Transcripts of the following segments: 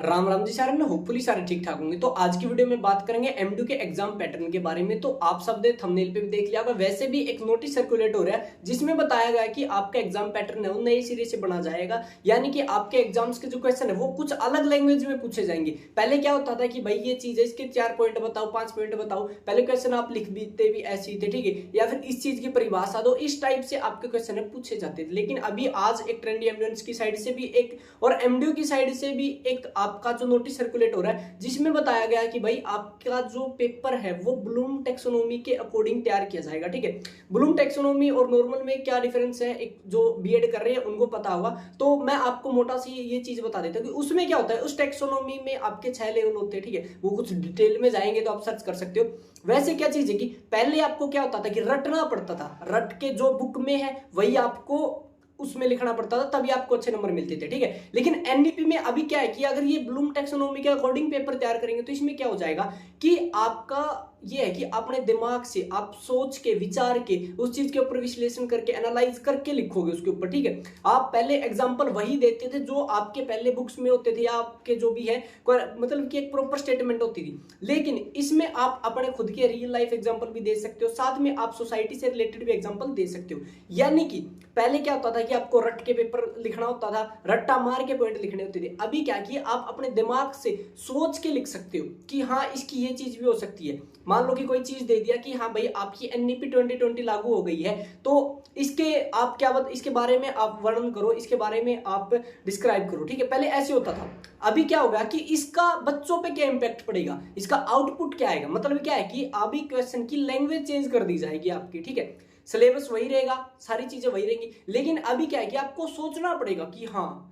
राम राम जी सारे, होपफुली सारे ठीक ठाक होंगे। तो आज की वीडियो में बात करेंगे एमडीयू के एग्जाम पैटर्न के बारे में। तो आप सब ने थंबनेल पे भी देख लिया होगा, वैसे भी एक नोटिस सर्कुलेट हो रहा है जिसमें बताया गया है कि आपका एग्जाम पैटर्न है वो नए सिरे से बना जाएगा। यानी कि आपके एग्जाम्स के जो क्वेश्चन है वो कुछ अलग लैंग्वेज में पूछे जाएंगे। पहले क्या होता था कि भाई ये चीज है, इसके 4 पॉइंट बताओ, 5 पॉइंट बताओ। पहले क्वेश्चन आप लिख देते भी ऐसे ही थे, ठीक है, या फिर इस चीज की परिभाषा दो, इस टाइप से आपके क्वेश्चन है पूछे जाते थे। लेकिन अभी आज एक ट्रेंडी एमडीएस की साइड से भी एक और एमडीयू की साइड से भी एक आपका जो नोटिस सर्कुलेट हो रहा है जिसमें बताया गया है कि भाई आपका जो पेपर है वो ब्लूम टेक्सोनोमी के अकॉर्डिंग तैयार किया जाएगा। ठीक है, ब्लूम टेक्सोनोमी और नॉर्मल में क्या डिफरेंस है, एक जो बीएड कर रहे हैं उनको पता होगा। तो मैं आपको मोटा सी ये चीज बता देता हूँ कि उसमें क्या होता है। उस टेक्सोनोमी में आपके 6 लेवल होते हैं, ठीक है, वो कुछ डिटेल में जाएंगे तो आप सर्च कर सकते हो। वैसे क्या चीज है कि पहले आपको क्या होता था कि रटना पड़ता था, रट के जो बुक में है वही आपको उसमें लिखना पड़ता था, तभी आपको अच्छे नंबर मिलते थे। ठीक है, लेकिन एनईपी में अभी क्या है कि अगर ये ब्लूम टेक्सोनोमी के अकॉर्डिंग पेपर तैयार करेंगे तो इसमें क्या हो जाएगा कि आपका ये है कि अपने दिमाग से आप सोच के विचार के उस चीज के ऊपर विश्लेषण करके एनालाइज करके लिखोगे उसके ऊपर। ठीक है, आप पहले एग्जांपल वही देते थे जो आपके पहले बुक्स में होते थे या आपके जो भी है मतलब कि एक प्रॉपर स्टेटमेंट होती थी। लेकिन इसमें आप अपने खुद के रियल लाइफ एग्जांपल भी दे सकते हो, साथ में आप सोसाइटी से रिलेटेड भी एग्जांपल दे सकते हो। यानी कि पहले क्या होता था कि आपको रट के पेपर लिखना होता था, रट्टा मार के पॉइंट लिखने होते थे। अभी क्या कि आप अपने दिमाग से सोच के लिख सकते हो कि हाँ इसकी ये चीज भी हो सकती है। मान लो कि कोई चीज दे दिया कि हाँ भाई आपकी एनईपी 2020 लागू हो गई है, तो इसके आप क्या इसके बारे में आप वर्णन करो, इसके बारे में आप डिस्क्राइब करो। ठीक है, पहले ऐसे होता था। अभी क्या होगा कि इसका बच्चों पे क्या इंपैक्ट पड़ेगा, इसका आउटपुट क्या आएगा। मतलब क्या है कि अभी क्वेश्चन की लैंग्वेज चेंज कर दी जाएगी आपकी। ठीक है, सिलेबस वही रहेगा, सारी चीजें वही रहेंगी, लेकिन अभी क्या है कि आपको सोचना पड़ेगा कि हाँ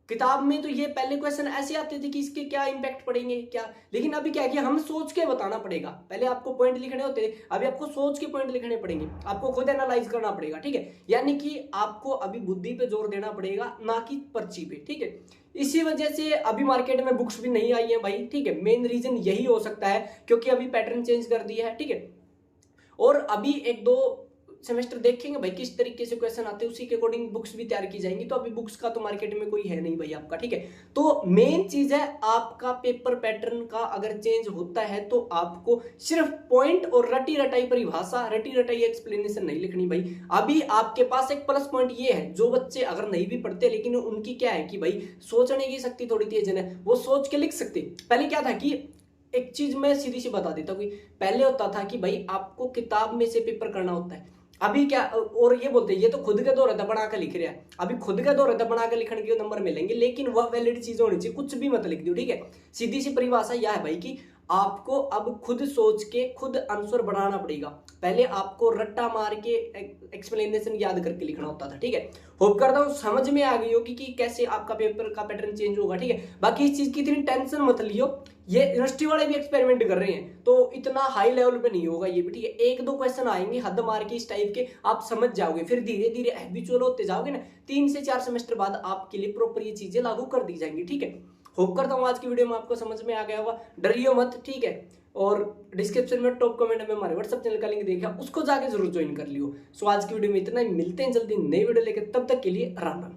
किताब में तो ये पहले क्वेश्चन ऐसे आते थे कि इसके क्या इंपैक्ट पड़ेंगे क्या, लेकिन अभी क्या है कि हम सोच के बताना पड़ेगा। पहले आपको पॉइंट लिखने होते थे, अभी आपको सोच के पॉइंट लिखने पड़ेंगे, आपको खुद एनालाइज करना पड़ेगा। ठीक है, यानी कि आपको अभी बुद्धि पे जोर देना पड़ेगा, ना कि पर्ची पे। ठीक है, इसी वजह से अभी मार्केट में बुक्स भी नहीं आई है भाई। ठीक है, मेन रीजन यही हो सकता है क्योंकि अभी पैटर्न चेंज कर दिया है। ठीक है, और अभी 1-2 सेमेस्टर देखेंगे भाई किस तरीके से क्वेश्चन आते हैं, उसी के अकॉर्डिंग बुक्स भी तैयार की जाएंगी। तो अभी बुक्स का तो मार्केट में कोई है नहीं भाई आपका। ठीक है, तो मेन चीज है आपका पेपर पैटर्न का अगर चेंज होता है तो आपको सिर्फ पॉइंट और रटी रटाई परिभाषा, रटी रटाई एक्सप्लेनेशन नहीं लिखनी भाई। अभी आपके पास एक प्लस पॉइंट ये है, जो बच्चे अगर नहीं भी पढ़ते लेकिन उनकी क्या है कि भाई सोचने की शक्ति थोड़ी तेज है, वो सोच के लिख सकते। पहले क्या था कि एक चीज मैं सीधी सी बता देता हूँ कि पहले होता था कि भाई आपको किताब में से पेपर करना होता है। अभी क्या, और ये बोलते हैं ये तो खुद के दो रहता बना के लिख रहा है। अभी खुद का दो रहता बना के लिखने के नंबर मिलेंगे, लेकिन वह वैलिड चीज होनी चाहिए, कुछ भी मत लिख दो। ठीक है, सीधी सी परिभाषा यह है भाई कि आपको अब खुद सोच के खुद आंसर बनाना पड़ेगा। पहले आपको रट्टा मार के एक्सप्लेनेशन याद करके लिखना होता था। ठीक है, होप करता हूं समझ में आ गई होगी कि कैसे आपका पेपर का पैटर्न चेंज होगा। ठीक है, बाकी इस चीज की इतनी टेंशन मत लियो, ये यूनिवर्सिटी वाले भी एक्सपेरिमेंट कर रहे हैं तो इतना हाई लेवल पे नहीं होगा ये भी। ठीक है, 1-2 क्वेश्चन आएंगे हद मार के इस टाइप के, आप समझ जाओगे, फिर धीरे धीरे हैबिचुअल होते जाओगे ना, 3 से 4 सेमेस्टर बाद आपके लिए प्रॉपर ये चीजें लागू कर दी जाएंगी। ठीक है, होप करता हूँ आज की वीडियो में आपको समझ में आ गया होगा, डरियो मत। ठीक है, और डिस्क्रिप्शन में टॉप कमेंट में हमारे व्हाट्सएप चैनल का लिंक देखा, उसको जाके जरूर ज्वाइन कर लियो। सो आज की वीडियो में इतना ही, मिलते हैं जल्दी नई वीडियो लेकर, तब तक के लिए राम राम।